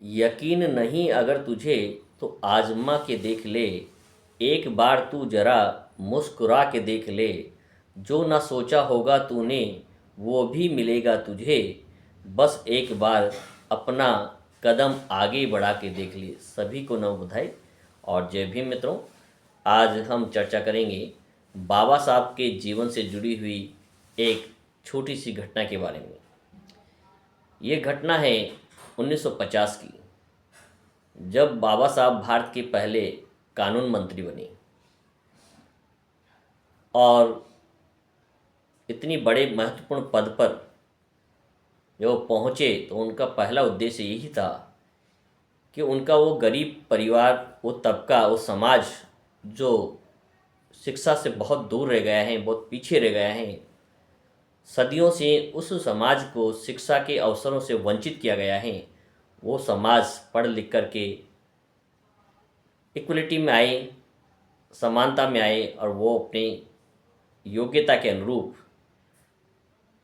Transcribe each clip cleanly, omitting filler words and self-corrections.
यकीन नहीं अगर तुझे तो आजमा के देख ले। एक बार तू जरा मुस्कुरा के देख ले। जो ना सोचा होगा तूने वो भी मिलेगा तुझे। बस एक बार अपना कदम आगे बढ़ा के देख ले। सभी को नव बधाई और जय भीम मित्रों। आज हम चर्चा करेंगे बाबा साहब के जीवन से जुड़ी हुई एक छोटी सी घटना के बारे में। ये घटना है 1950 की, जब बाबा साहब भारत के पहले कानून मंत्री बने और इतनी बड़े महत्वपूर्ण पद पर जब वो पहुँचे तो उनका पहला उद्देश्य यही था कि उनका वो गरीब परिवार, वो तबका, वो समाज जो शिक्षा से बहुत दूर रह गया है, बहुत पीछे रह गया है, सदियों से उस समाज को शिक्षा के अवसरों से वंचित किया गया है, वो समाज पढ़ लिख कर के इक्वलिटी में आए, समानता में आए और वो अपनी योग्यता के अनुरूप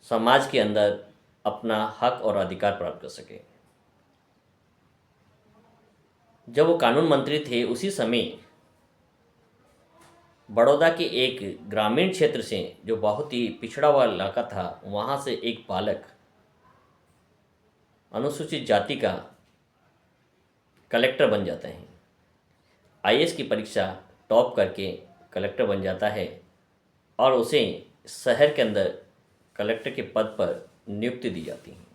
समाज के अंदर अपना हक और अधिकार प्राप्त कर सके। जब वो कानून मंत्री थे उसी समय बड़ौदा के एक ग्रामीण क्षेत्र से, जो बहुत ही पिछड़ा हुआ इलाका था, वहाँ से एक बालक अनुसूचित जाति का कलेक्टर बन जाते हैं। आईएएस की परीक्षा टॉप करके कलेक्टर बन जाता है और उसे शहर के अंदर कलेक्टर के पद पर नियुक्ति दी जाती है।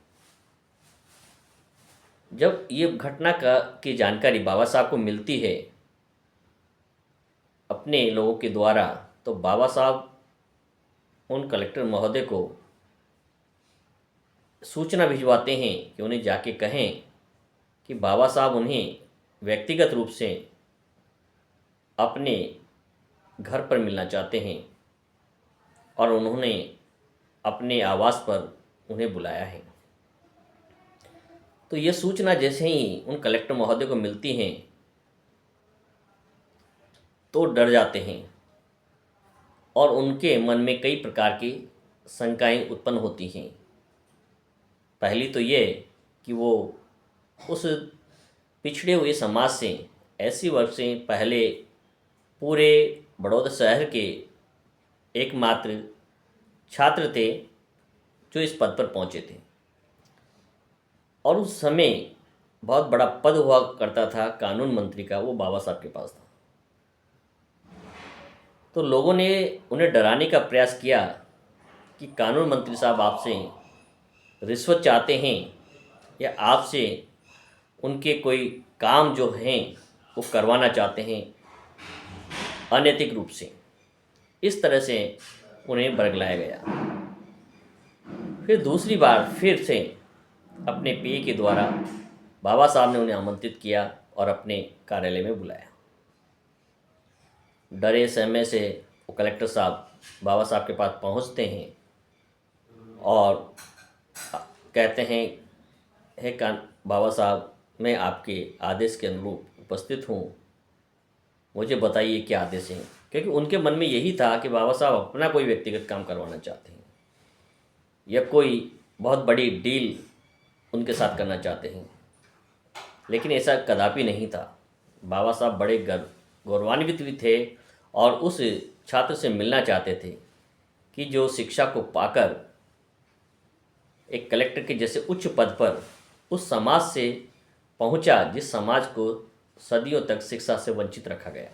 जब ये घटना की जानकारी बाबा साहब को मिलती है अपने लोगों के द्वारा, तो बाबा साहब उन कलेक्टर महोदय को सूचना भिजवाते हैं कि उन्हें जाके कहें कि बाबा साहब उन्हें व्यक्तिगत रूप से अपने घर पर मिलना चाहते हैं और उन्होंने अपने आवास पर उन्हें बुलाया है। तो ये सूचना जैसे ही उन कलेक्टर महोदय को मिलती हैं तो डर जाते हैं और उनके मन में कई प्रकार की शंकाएं उत्पन्न होती हैं। पहली तो ये कि वो उस पिछड़े हुए समाज से, ऐसी वर्ष से पहले पूरे बड़ौदा शहर के एकमात्र छात्र थे जो इस पद पर पहुंचे थे और उस समय बहुत बड़ा पद हुआ करता था कानून मंत्री का, वो बाबा साहब के पास था। तो लोगों ने उन्हें डराने का प्रयास किया कि कानून मंत्री साहब आपसे रिश्वत चाहते हैं या आपसे उनके कोई काम जो हैं वो करवाना चाहते हैं अनैतिक रूप से। इस तरह से उन्हें बरगलाया गया। फिर दूसरी बार फिर से अपने पीए के द्वारा बाबा साहब ने उन्हें आमंत्रित किया और अपने कार्यालय में बुलाया। डरे सहमे से वो कलेक्टर साहब बाबा साहब के पास पहुंचते हैं और कहते हैं, हे बाबा साहब, मैं आपके आदेश के अनुरूप उपस्थित हूँ, मुझे बताइए क्या आदेश हैं। क्योंकि उनके मन में यही था कि बाबा साहब अपना कोई व्यक्तिगत काम करवाना चाहते हैं या कोई बहुत बड़ी डील उनके साथ करना चाहते हैं, लेकिन ऐसा कदापि नहीं था। बाबा साहब बड़े गौरवान्वित भी थे और उस छात्र से मिलना चाहते थे कि जो शिक्षा को पाकर एक कलेक्टर के जैसे उच्च पद पर उस समाज से पहुंचा जिस समाज को सदियों तक शिक्षा से वंचित रखा गया।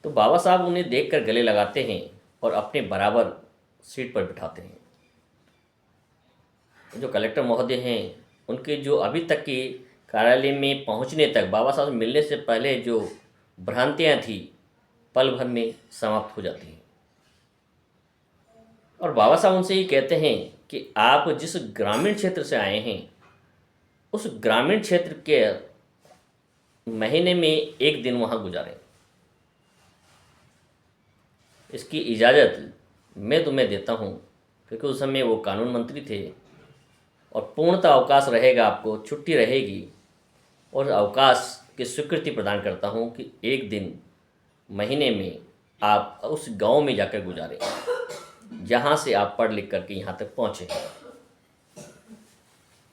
तो बाबा साहब उन्हें देखकर गले लगाते हैं और अपने बराबर सीट पर बिठाते हैं। जो कलेक्टर महोदय हैं उनके जो अभी तक के कार्यालय में पहुंचने तक, बाबा साहब से मिलने से पहले जो भ्रांतियां थी, पल भर में समाप्त हो जाती हैं। और बाबा साहब उनसे ये कहते हैं कि आप जिस ग्रामीण क्षेत्र से आए हैं उस ग्रामीण क्षेत्र के महीने में एक दिन वहाँ गुजारें। इसकी इजाज़त मैं तुम्हें देता हूँ, क्योंकि उस समय वो कानून मंत्री थे और पूर्णतः अवकाश रहेगा, आपको छुट्टी रहेगी और अवकाश की स्वीकृति प्रदान करता हूँ कि एक दिन महीने में आप उस गांव में जाकर गुजारें जहाँ से आप पढ़ लिख करके यहाँ तक पहुँचे।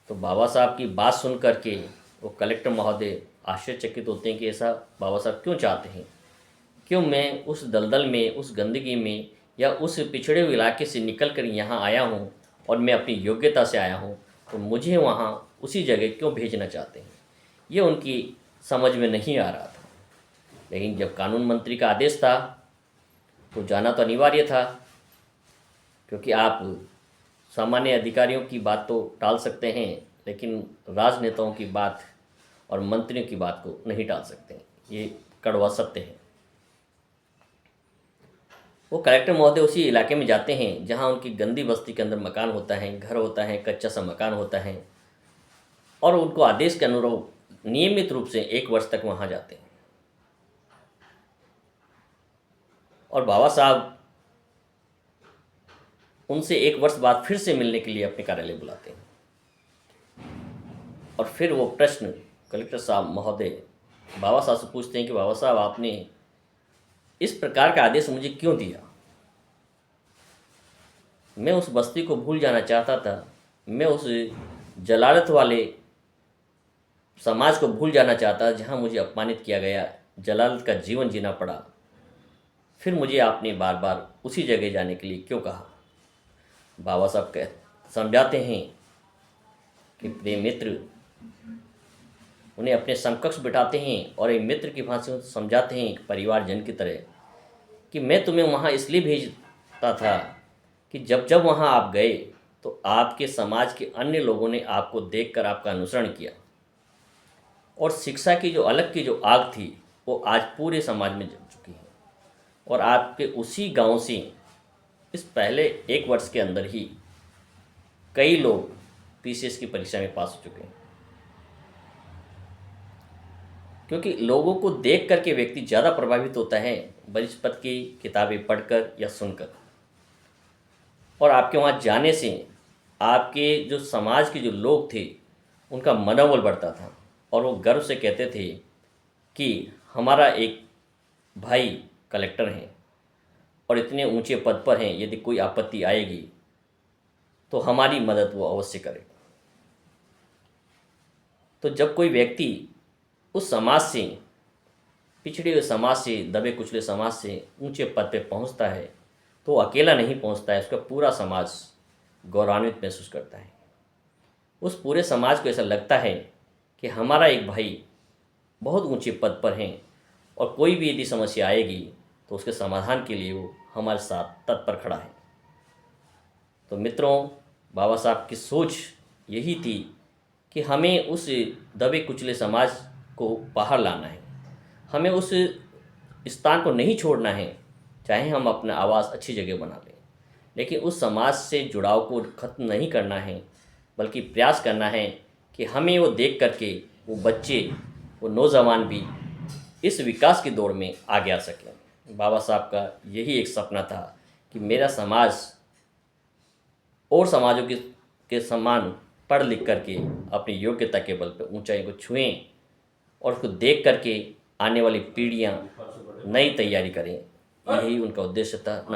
तो बाबा साहब की बात सुन कर के वो कलेक्टर महोदय आश्चर्यचकित होते हैं कि ऐसा बाबा साहब क्यों चाहते हैं, क्यों मैं उस दलदल में, उस गंदगी में या उस पिछड़े हुए इलाके से निकल कर यहाँ आया हूँ और मैं अपनी योग्यता से आया हूँ, तो मुझे वहाँ उसी जगह क्यों भेजना चाहते हैं। ये उनकी समझ में नहीं आ रहा था। लेकिन जब कानून मंत्री का आदेश था तो जाना तो अनिवार्य था, क्योंकि आप सामान्य अधिकारियों की बात तो टाल सकते हैं लेकिन राजनेताओं की बात और मंत्रियों की बात को नहीं टाल सकते। ये कड़वा सत्य है। वो कलेक्टर महोदय उसी इलाके में जाते हैं जहां उनकी गंदी बस्ती के अंदर मकान होता है, घर होता है, कच्चा सा मकान होता है, और उनको आदेश के अनुरूप नियमित रूप से 1 वर्ष तक वहां जाते हैं। और बाबा साहब उनसे 1 वर्ष बाद फिर से मिलने के लिए अपने कार्यालय बुलाते हैं। और फिर वो प्रश्न कलेक्टर साहब महोदय बाबा साहब से पूछते हैं कि बाबा साहब, आपने इस प्रकार का आदेश मुझे क्यों दिया। मैं उस बस्ती को भूल जाना चाहता था, मैं उस जलालत वाले समाज को भूल जाना चाहता जहाँ मुझे अपमानित किया गया, जलालत का जीवन जीना पड़ा, फिर मुझे आपने बार बार उसी जगह जाने के लिए क्यों कहा। बाबा साहब समझाते हैं कि प्रिय मित्र, उन्हें अपने समकक्ष बिठाते हैं और एक मित्र की भांति समझाते हैं, एक परिवारजन की तरह, कि मैं तुम्हें वहाँ इसलिए भेजता था कि जब जब वहाँ आप गए तो आपके समाज के अन्य लोगों ने आपको देखकर आपका अनुसरण किया, और शिक्षा की जो अलग की जो आग थी वो आज पूरे समाज में जल चुकी है। और आपके उसी गांव से इस पहले 1 वर्ष के अंदर ही कई लोग पीसीएस की परीक्षा में पास हो चुके हैं, क्योंकि लोगों को देख करके व्यक्ति ज़्यादा प्रभावित होता है बृहस्पति की किताबें पढ़कर या सुनकर। और आपके वहाँ जाने से आपके जो समाज के जो लोग थे उनका मनोबल बढ़ता था, और वो गर्व से कहते थे कि हमारा एक भाई कलेक्टर हैं और इतने ऊंचे पद पर हैं, यदि कोई आपत्ति आएगी तो हमारी मदद वो अवश्य करेगा। तो जब कोई व्यक्ति उस समाज से, पिछड़े हुए समाज से, दबे कुचले समाज से ऊंचे पद पे पहुंचता है तो वो अकेला नहीं पहुंचता है, उसका पूरा समाज गौरवान्वित महसूस करता है। उस पूरे समाज को ऐसा लगता है कि हमारा एक भाई बहुत ऊंचे पद पर हैं और कोई भी यदि समस्या आएगी तो उसके समाधान के लिए वो हमारे साथ तत्पर खड़ा है। तो मित्रों, बाबा साहब की सोच यही थी कि हमें उस दबे कुचले समाज को बाहर लाना है, हमें उस स्थान को नहीं छोड़ना है, चाहे हम अपना आवाज़ अच्छी जगह बना लें, लेकिन उस समाज से जुड़ाव को ख़त्म नहीं करना है, बल्कि प्रयास करना है कि हमें वो देख करके वो बच्चे, वो नौजवान भी इस विकास की दौड़ में आगे आ सकें। बाबा साहब का यही एक सपना था कि मेरा समाज और समाजों के समान पढ़ लिख करके अपनी योग्यता के बल पर ऊंचाई को छुएं और उसको देख करके आने वाली पीढ़ियां नई तैयारी करें। यही उनका उद्देश्य था। न